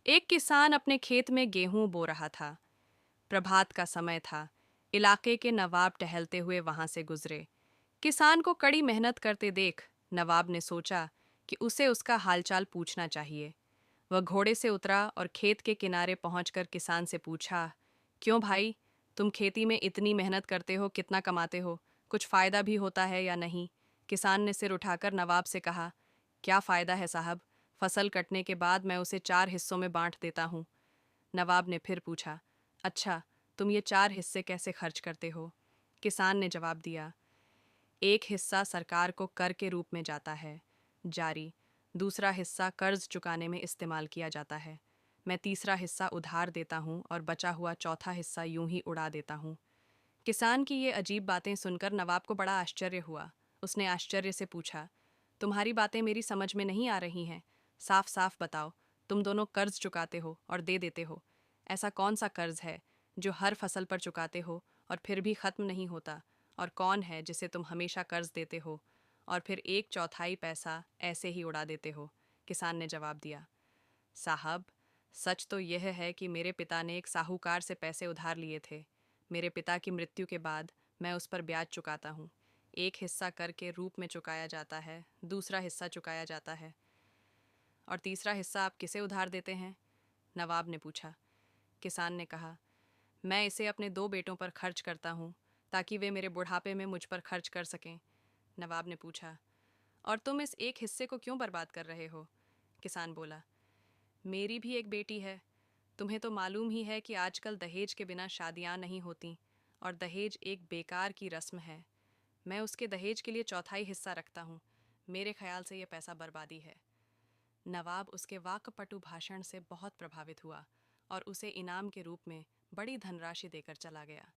एक किसान अपने खेत में गेहूं बो रहा था। प्रभात का समय था। इलाके के नवाब टहलते हुए वहां से गुजरे। किसान को कड़ी मेहनत करते देख नवाब ने सोचा कि उसे उसका हालचाल पूछना चाहिए। वह घोड़े से उतरा और खेत के किनारे पहुंचकर किसान से पूछा, क्यों भाई, तुम खेती में इतनी मेहनत करते हो, कितना कमाते हो, कुछ फायदा भी होता है या नहीं? किसान ने सिर उठाकर नवाब से कहा, क्या फायदा है साहब, फसल कटने के बाद मैं उसे 4 हिस्सों में बांट देता हूँ। नवाब ने फिर पूछा, अच्छा, तुम ये 4 हिस्से कैसे खर्च करते हो? किसान ने जवाब दिया, एक हिस्सा सरकार को कर के रूप में जाता है, जारी। दूसरा हिस्सा कर्ज चुकाने में इस्तेमाल किया जाता है। मैं तीसरा हिस्सा उधार देता हूँ और बचा हुआ चौथा हिस्सा यूं ही उड़ा देता हूँ। किसान की ये अजीब बातें सुनकर नवाब को बड़ा आश्चर्य हुआ। उसने आश्चर्य से पूछा, तुम्हारी बातें मेरी समझ में नहीं आ रही हैं। साफ साफ बताओ, तुम दोनों कर्ज चुकाते हो और दे देते हो। ऐसा कौन सा कर्ज है जो हर फसल पर चुकाते हो और फिर भी खत्म नहीं होता? और कौन है जिसे तुम हमेशा कर्ज देते हो और फिर एक चौथाई पैसा ऐसे ही उड़ा देते हो? किसान ने जवाब दिया, साहब, सच तो यह है कि मेरे पिता ने एक साहूकार से पैसे उधार लिए थे। मेरे पिता की मृत्यु के बाद मैं उस पर ब्याज चुकाता हूँ। एक हिस्सा कर के रूप में चुकाया जाता है, दूसरा हिस्सा चुकाया जाता है। और तीसरा हिस्सा आप किसे उधार देते हैं? नवाब ने पूछा। किसान ने कहा, मैं इसे अपने 2 बेटों पर खर्च करता हूँ ताकि वे मेरे बुढ़ापे में मुझ पर खर्च कर सकें। नवाब ने पूछा, और तुम इस एक हिस्से को क्यों बर्बाद कर रहे हो? किसान बोला, मेरी भी एक बेटी है। तुम्हें तो मालूम ही है कि आजकल दहेज के बिना शादियां नहीं होती और दहेज एक बेकार की रस्म है। मैं उसके दहेज के लिए चौथाई हिस्सा रखता हूँ। मेरे ख्याल से यह पैसा बर्बादी है। नवाब उसके वाकपटु भाषण से बहुत प्रभावित हुआ और उसे इनाम के रूप में बड़ी धनराशि देकर चला गया।